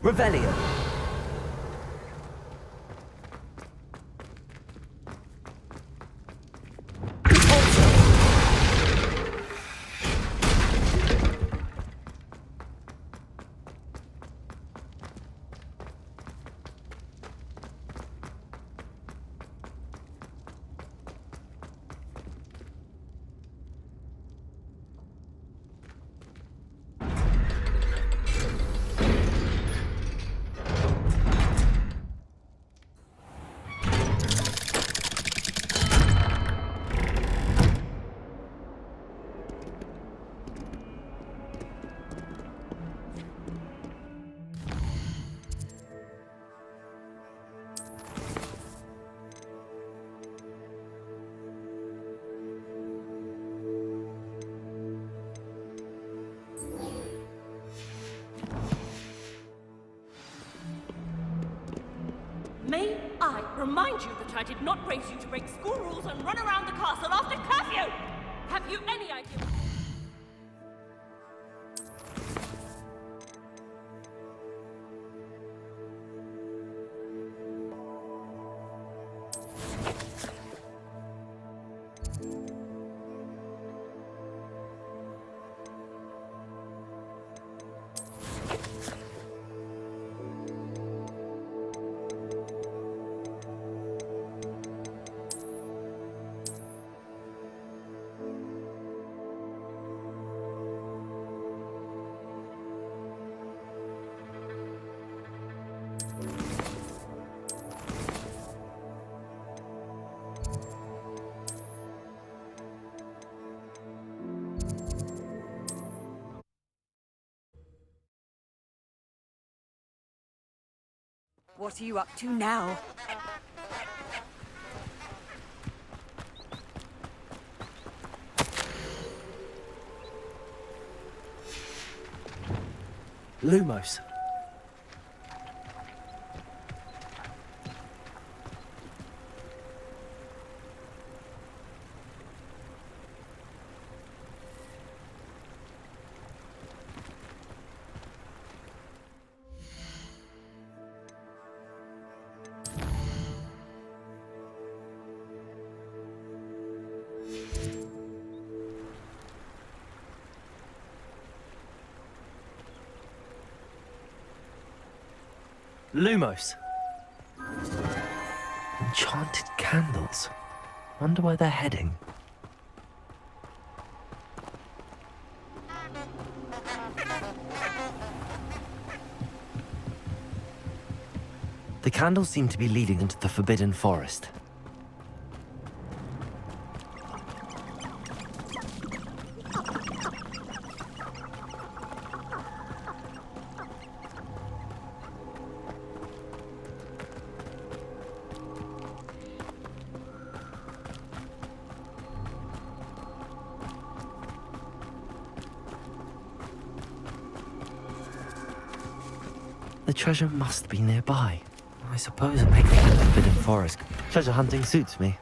Revelio. May I remind you that I did not raise you to break school rules and run around the castle after curfew? Have you any idea? What are you up to now? Lumos. Lumos. Enchanted candles. Wonder where they're heading. The candles seem to be leading into the Forbidden Forest. The treasure must be nearby. I suppose a picnic in the Forbidden Forest. Treasure hunting suits me.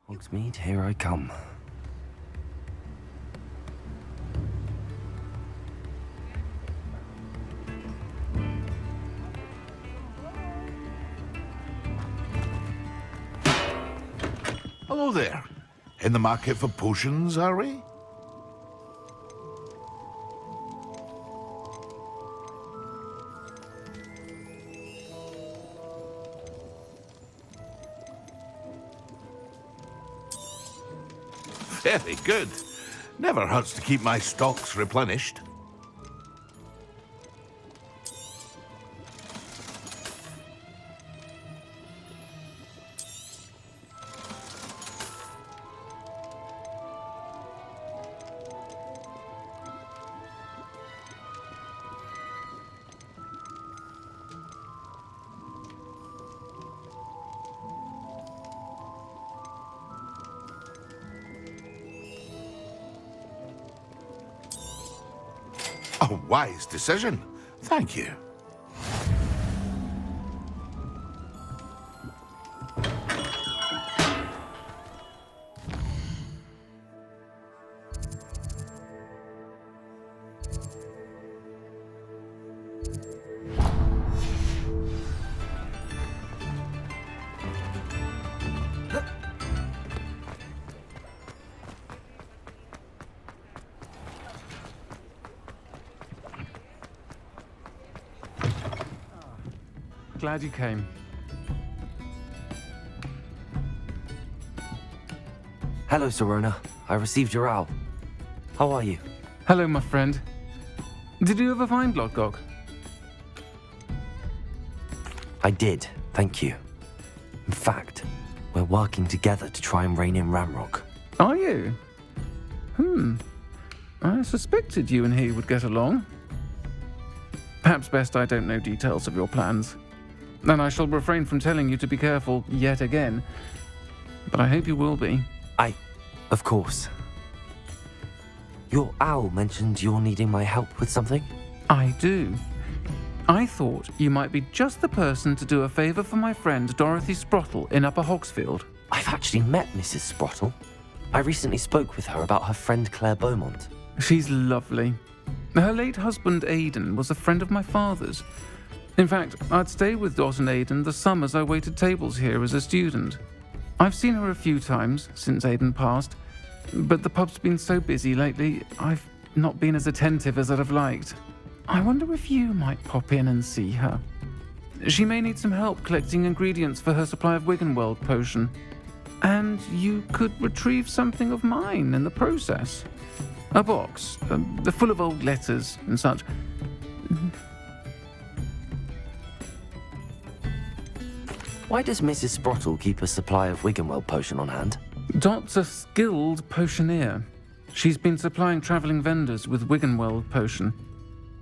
Hogsmeade, here I come. Hello there. In the market for potions, are we? Very good. Never hurts to keep my stocks replenished. A wise decision. Thank you. Glad you came. Hello, Serona. I received your owl. How are you? Hello, my friend. Did you ever find Lodgok? I did, thank you. In fact, we're working together to try and rein in Ramrock. Are you? I suspected you and he would get along. Perhaps best I don't know details of your plans. And I shall refrain from telling you to be careful yet again. But I hope you will be. Of course. Your owl mentioned you're needing my help with something? I do. I thought you might be just the person to do a favour for my friend Dorothy Sprottle in Upper Hogsfield. I've actually met Mrs. Sprottle. I recently spoke with her about her friend Claire Beaumont. She's lovely. Her late husband Aidan was a friend of my father's. In fact, I'd stay with Dot and Aidan the summers I waited tables here as a student. I've seen her a few times since Aidan passed, but the pub's been so busy lately, I've not been as attentive as I'd have liked. I wonder if you might pop in and see her. She may need some help collecting ingredients for her supply of Wiggenweld potion. And you could retrieve something of mine in the process. A box, full of old letters and such. Why does Mrs. Sprottle keep a supply of Wiggenweld potion on hand? Dot's a skilled potioneer. She's been supplying travelling vendors with Wiggenweld potion.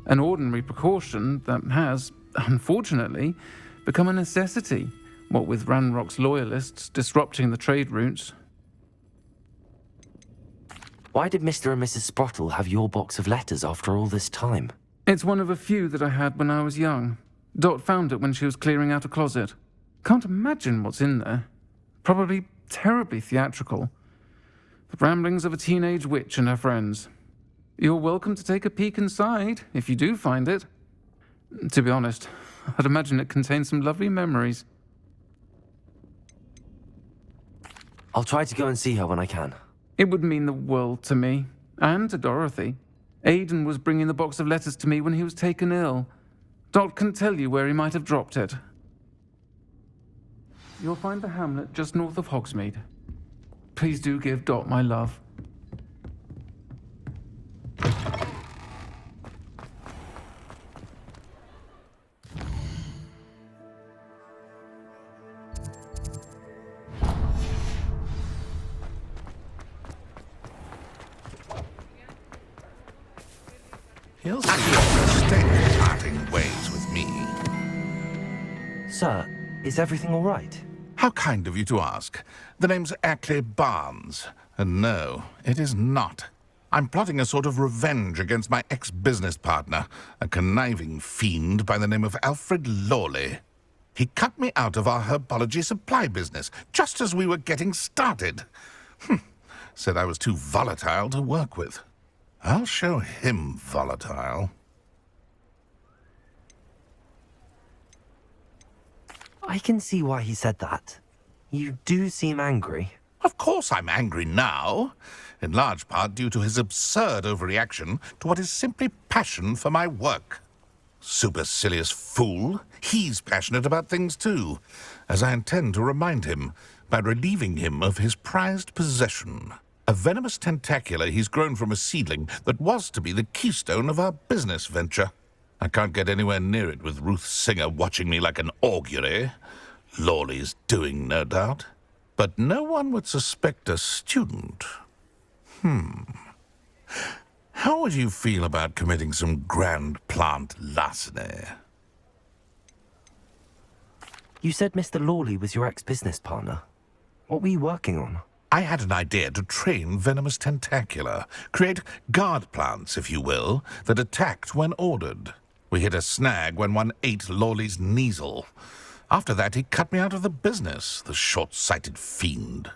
An ordinary precaution that has, unfortunately, become a necessity, what with Ranrock's loyalists disrupting the trade routes. Why did Mr. and Mrs. Sprottle have your box of letters after all this time? It's one of a few that I had when I was young. Dot found it when she was clearing out a closet. Can't imagine what's in there. Probably terribly theatrical. The ramblings of a teenage witch and her friends. You're welcome to take a peek inside, if you do find it. To be honest, I'd imagine it contains some lovely memories. I'll try to go and see her when I can. It would mean the world to me, and to Dorothy. Aidan was bringing the box of letters to me when he was taken ill. Dot can tell you where he might have dropped it. You'll find the hamlet just north of Hogsmeade. Please do give Dot my love. He'll see your mistake parting ways with me. Sir, is everything all right? How kind of you to ask. The name's Ackley Barnes. And no, it is not. I'm plotting a sort of revenge against my ex-business partner, a conniving fiend by the name of Alfred Lawley. He cut me out of our herbology supply business, just as we were getting started. Said I was too volatile to work with. I'll show him volatile. I can see why he said that. You do seem angry. Of course I'm angry now, in large part due to his absurd overreaction to what is simply passion for my work. Supercilious fool, he's passionate about things too, as I intend to remind him by relieving him of his prized possession. A venomous tentacula he's grown from a seedling that was to be the keystone of our business venture. I can't get anywhere near it with Ruth Singer watching me like an augury. Lawley's doing, no doubt. But no one would suspect a student. How would you feel about committing some grand plant larceny? You said Mr. Lawley was your ex-business partner. What were you working on? I had an idea to train venomous tentacula, create guard plants, if you will, that attacked when ordered. We hit a snag when one ate Lawley's Kneasel. After that, he cut me out of the business, the short-sighted fiend.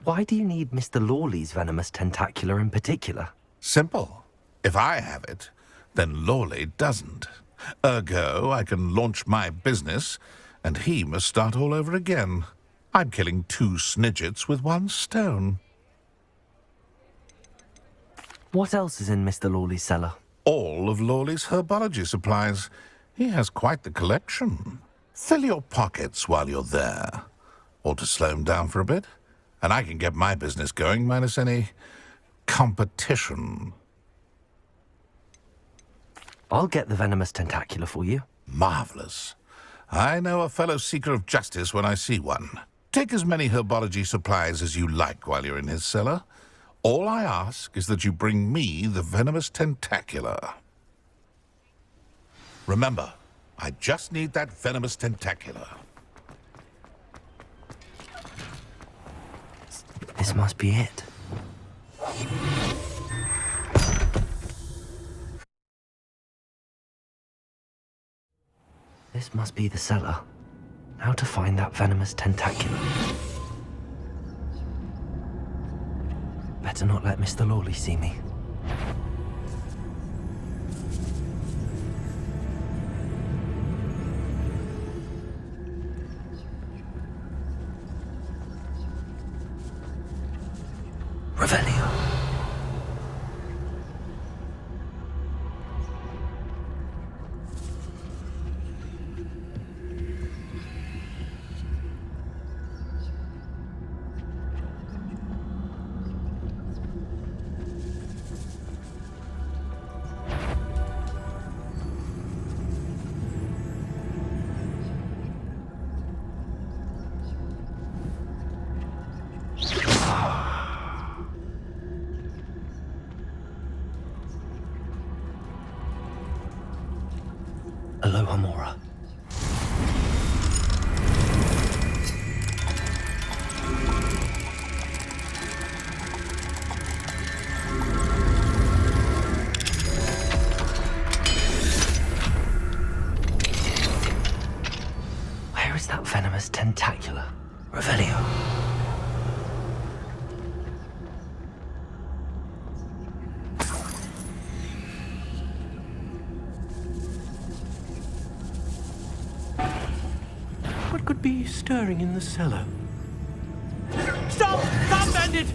Why do you need Mr. Lawley's venomous tentacula in particular? Simple. If I have it, then Lawley doesn't. Ergo, I can launch my business, and he must start all over again. I'm killing 2 snidgets with 1 stone. What else is in Mr. Lawley's cellar? All of Lawley's herbology supplies. He has quite the collection. Fill your pockets while you're there. Or to slow him down for a bit, and I can get my business going minus any competition. I'll get the venomous tentacula for you. Marvelous. I know a fellow seeker of justice when I see one. Take as many herbology supplies as you like while you're in his cellar. All I ask is that you bring me the venomous tentacula. Remember, I just need that venomous tentacula. This must be it. This must be the cellar. How to find that venomous tentacula? Better not let Mr. Lawley see me. Revelio. Aloha Mora. Where is that venomous tentacula? Revelio. What could be stirring in the cellar? Stop! Stop, bandit!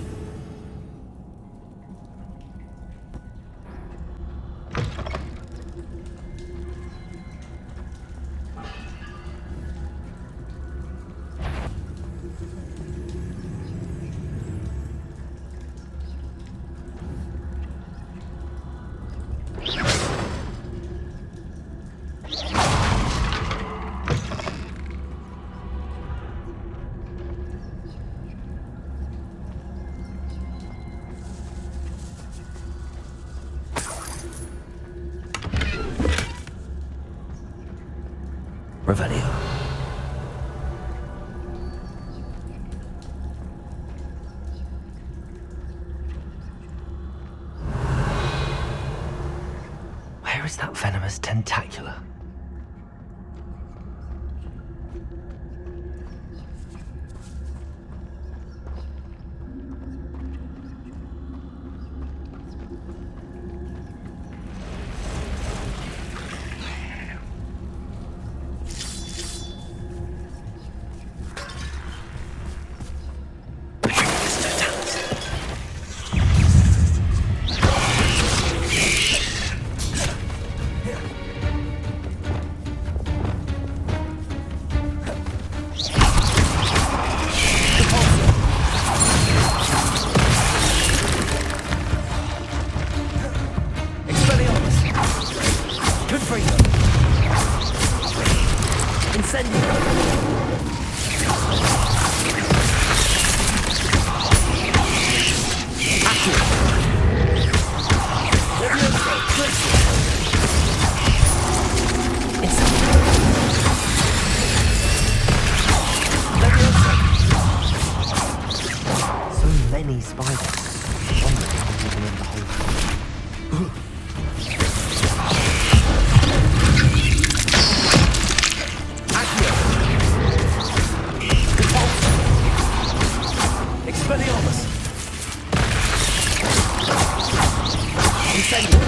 Revelio. Where is that venomous tentacula? many spiders. One of them even in the hole. Expelliarmus! Incendium!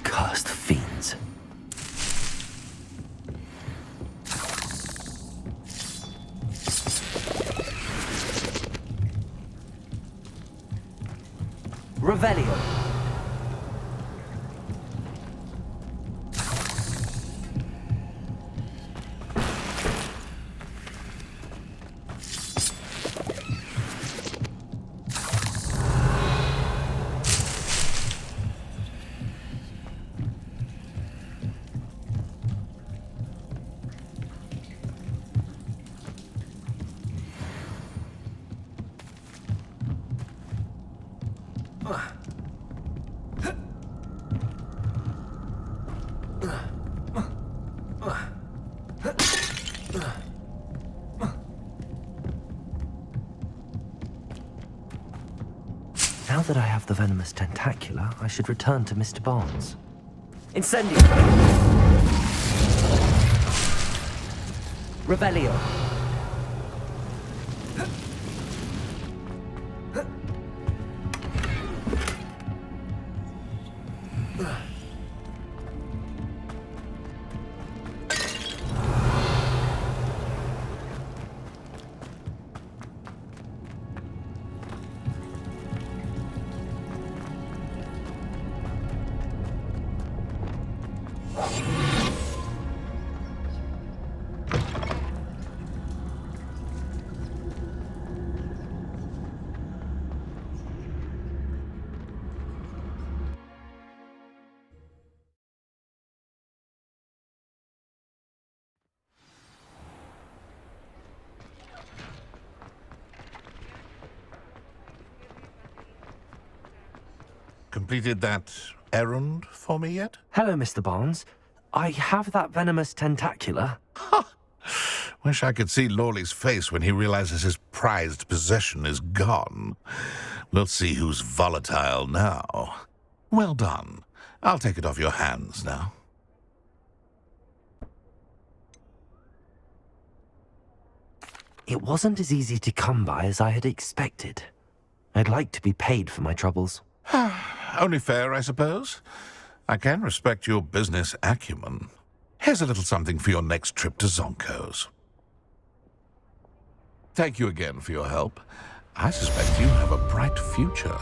Cursed fiends. Revelio. Now that I have the venomous tentacula, I should return to Mr. Barnes. Incendio! Revelio! Completed that errand for me yet? Hello, Mr. Barnes. I have that venomous tentacula. Wish I could see Lawley's face when he realizes his prized possession is gone. We'll see who's volatile now. Well done. I'll take it off your hands now. It wasn't as easy to come by as I had expected. I'd like to be paid for my troubles. Only fair, I suppose. I can respect your business acumen. Here's a little something for your next trip to Zonko's. Thank you again for your help. I suspect you have a bright future.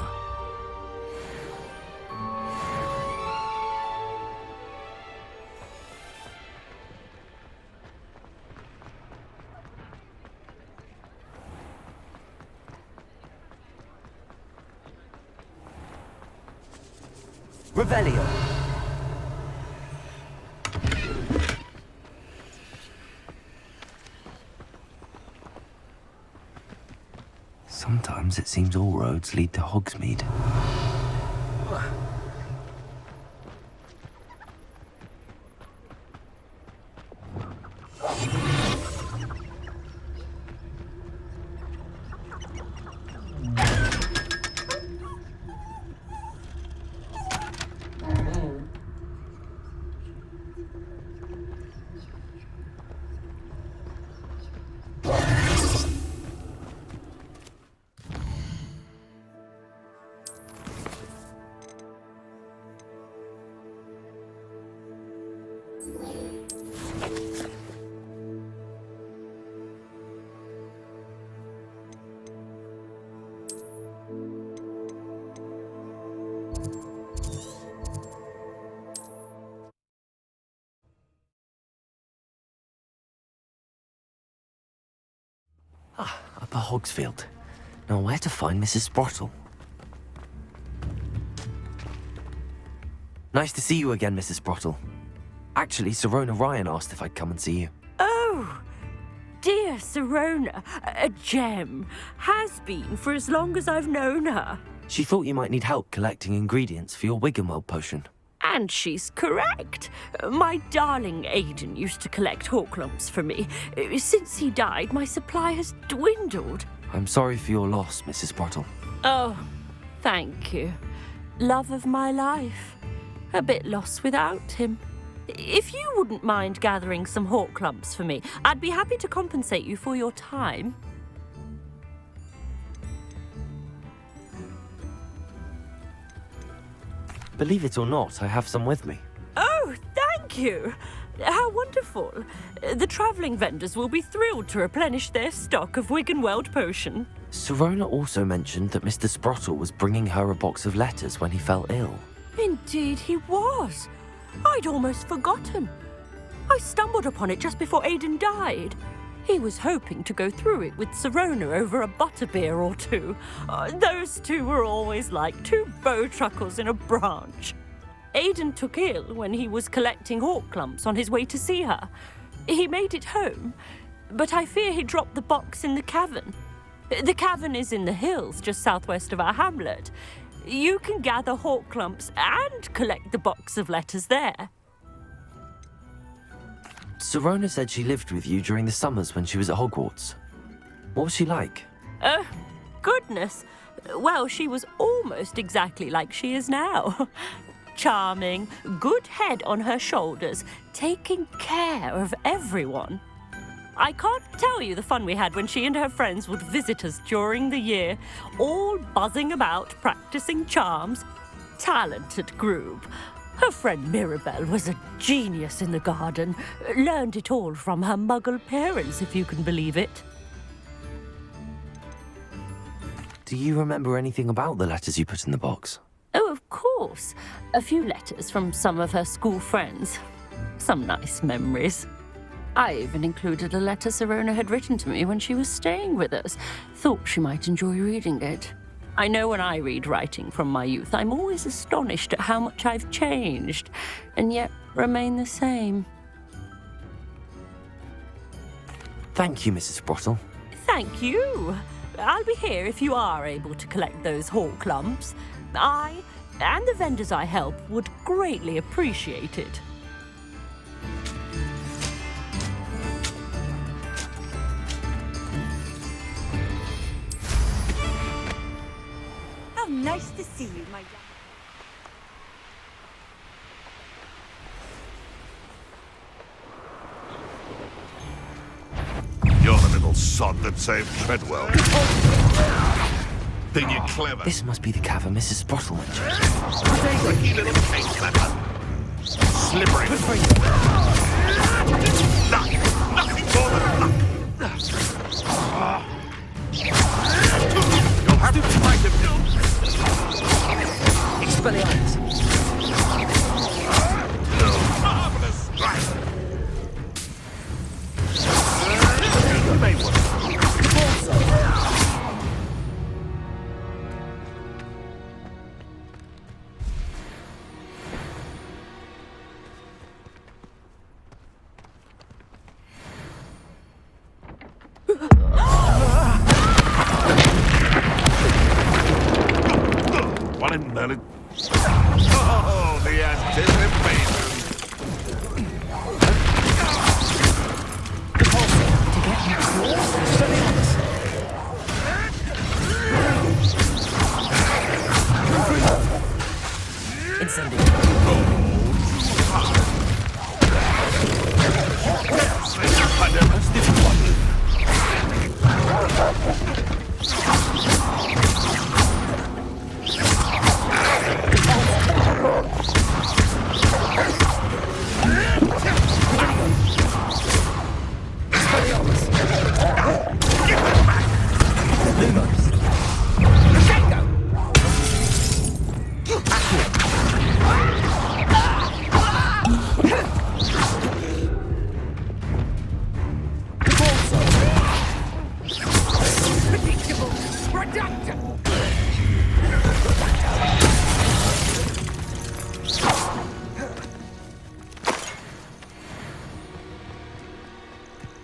Revelio. Sometimes it seems all roads lead to Hogsmeade. Upper Hogsfield. Now where to find Mrs. Sprottle? Nice to see you again, Mrs. Sprottle. Actually, Sirona Ryan asked if I'd come and see you. Oh, dear Sirona, a gem. Has been for as long as I've known her. She thought you might need help collecting ingredients for your Wiggenweld potion. And she's correct. My darling Aiden used to collect Hawklumps for me. Since he died, my supply has dwindled. I'm sorry for your loss, Mrs. Sprottle. Oh, thank you. Love of my life. A bit lost without him. If you wouldn't mind gathering some Hawklumps for me, I'd be happy to compensate you for your time. Believe it or not, I have some with me. Oh, thank you. How wonderful. The travelling vendors will be thrilled to replenish their stock of Wiggenweld potion. Sirona also mentioned that Mr. Sprottle was bringing her a box of letters when he fell ill. Indeed he was. I'd almost forgotten. I stumbled upon it just before Aiden died. He was hoping to go through it with Sirona over a butterbeer or two. Those two were always like two bowtruckles in a branch. Aiden took ill when he was collecting Hawklumps on his way to see her. He made it home, but I fear he dropped the box in the cavern. The cavern is in the hills just southwest of our hamlet. You can gather Hawklumps and collect the box of letters there. Sirona said she lived with you during the summers when she was at Hogwarts. What was she like? Goodness. Well, she was almost exactly like she is now. Charming, good head on her shoulders, taking care of everyone. I can't tell you the fun we had when she and her friends would visit us during the year, all buzzing about, practicing charms. Talented group. Her friend Mirabelle was a genius in the garden. Learned it all from her muggle parents, if you can believe it. Do you remember anything about the letters you put in the box? Oh, of course. A few letters from some of her school friends. Some nice memories. I even included a letter Sirona had written to me when she was staying with us. Thought she might enjoy reading it. I know when I read writing from my youth, I'm always astonished at how much I've changed, and yet remain the same. Thank you, Mrs. Sprottle. Thank you. I'll be here if you are able to collect those Hawklumps. I, and the vendors I help, would greatly appreciate it. How nice to see you, my young... You're the little sod that saved Treadwell. Think you're clever? This must be the cavern Mrs. Sprottle mentioned. Tricky little cake clever. Slippery. Luck. Nothing more than luck. You'll have to fight him. Expelliarmus. Marvelous strike. You may work. What in Merlin? Oh, the anticipation! Incendiary.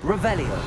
Revelio.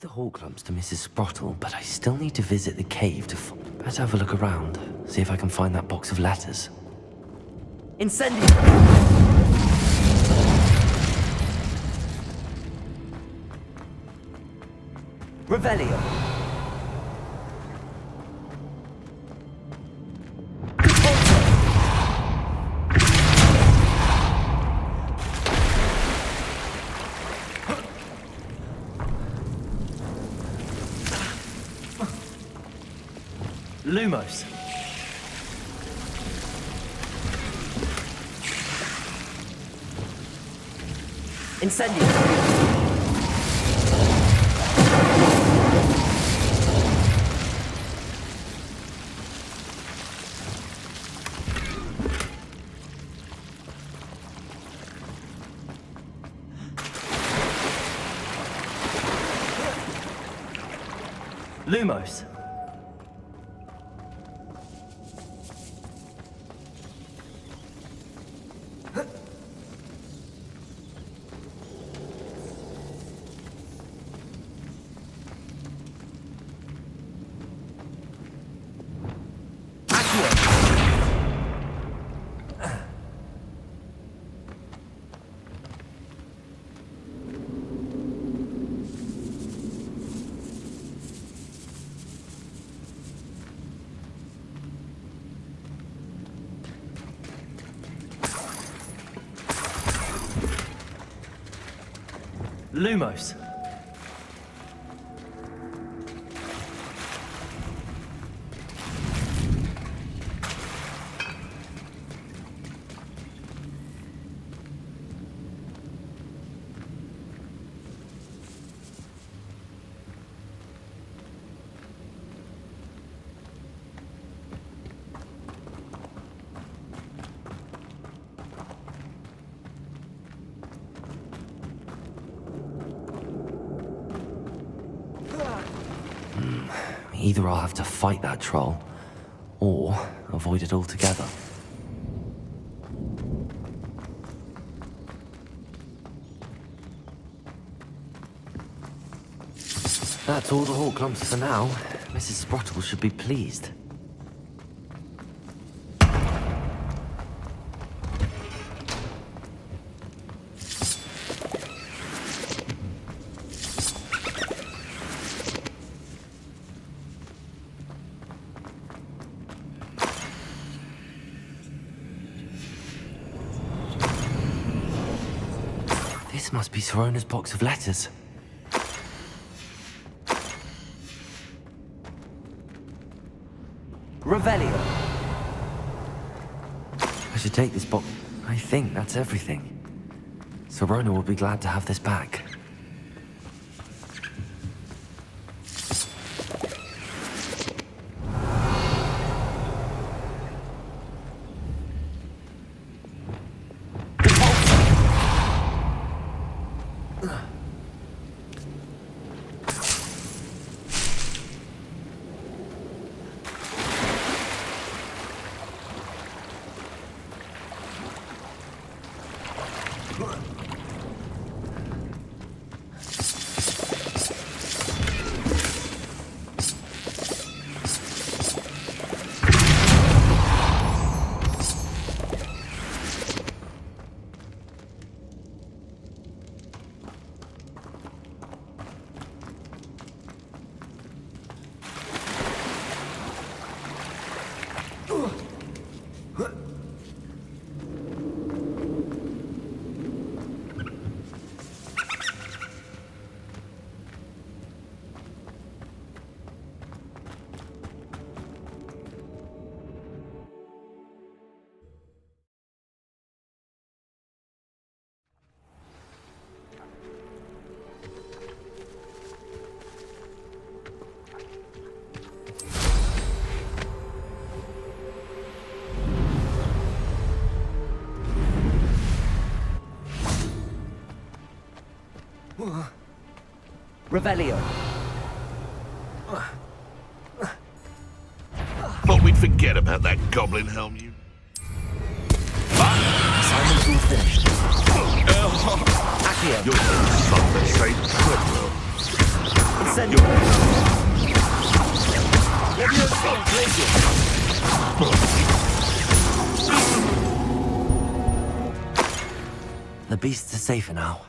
the Horklumps to Mrs. Sprottle, but I still need to visit the cave to better have a look around, see if I can find that box of letters. Incendio! Revelio! Lumos. Incendio. Lumos. Lumos. Either I'll have to fight that troll, or avoid it altogether. That's all the Horklumps for now. Mrs. Sprottle should be pleased. This must be Sorona's box of letters. Revelio. I should take this box. I think that's everything. Sorona will be glad to have this back. Revelio. Thought we'd forget about that goblin helm, you. Assignment's all finished. You're the son that saved Pueblo. Send The beasts are safer now.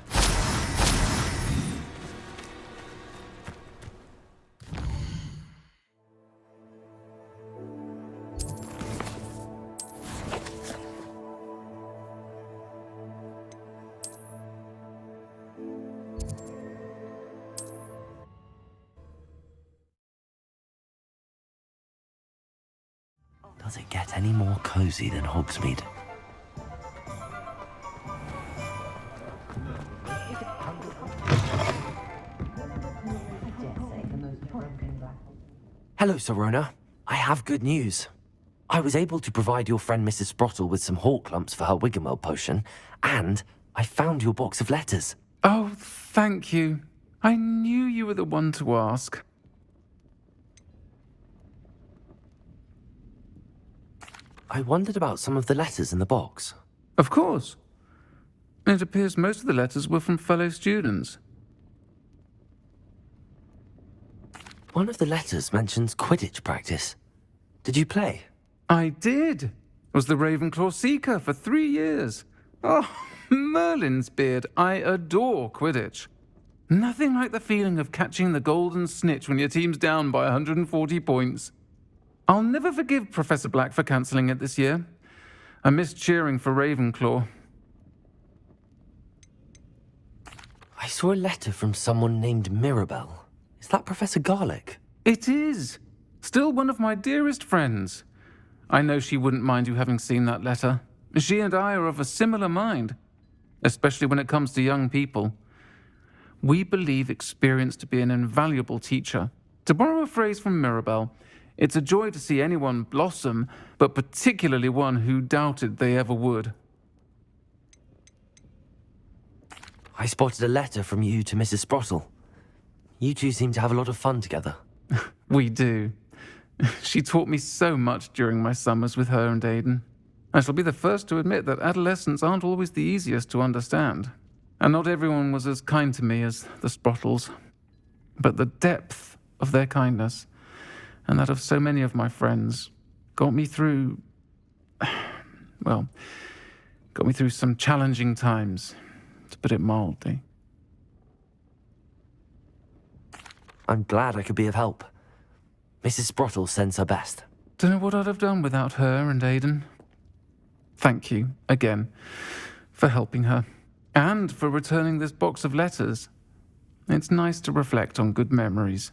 Does it get any more cozy than Hogsmeade? Hello, Serona. I have good news. I was able to provide your friend Mrs. Sprottle with some hawk lumps for her Wiggenweld potion, and I found your box of letters. Oh, thank you. I knew you were the one to ask. I wondered about some of the letters in the box. Of course. It appears most of the letters were from fellow students. One of the letters mentions Quidditch practice. Did you play? I did. Was the Ravenclaw Seeker for 3 years. Oh, Merlin's beard. I adore Quidditch. Nothing like the feeling of catching the golden snitch when your team's down by 140 points. I'll never forgive Professor Black for cancelling it this year. I missed cheering for Ravenclaw. I saw a letter from someone named Mirabelle. Is that Professor Garlick? It is. Still one of my dearest friends. I know she wouldn't mind you having seen that letter. She and I are of a similar mind, especially when it comes to young people. We believe experience to be an invaluable teacher. To borrow a phrase from Mirabelle, it's a joy to see anyone blossom, but particularly one who doubted they ever would. I spotted a letter from you to Mrs. Sprottle. You two seem to have a lot of fun together. We do. She taught me so much during my summers with her and Aidan. I shall be the first to admit that adolescents aren't always the easiest to understand. And not everyone was as kind to me as the Sprottles. But the depth of their kindness, and that of so many of my friends, got me through... well, got me through some challenging times, to put it mildly. I'm glad I could be of help. Mrs. Sprottle sends her best. Don't know what I'd have done without her and Aidan. Thank you, again, for helping her, and for returning this box of letters. It's nice to reflect on good memories.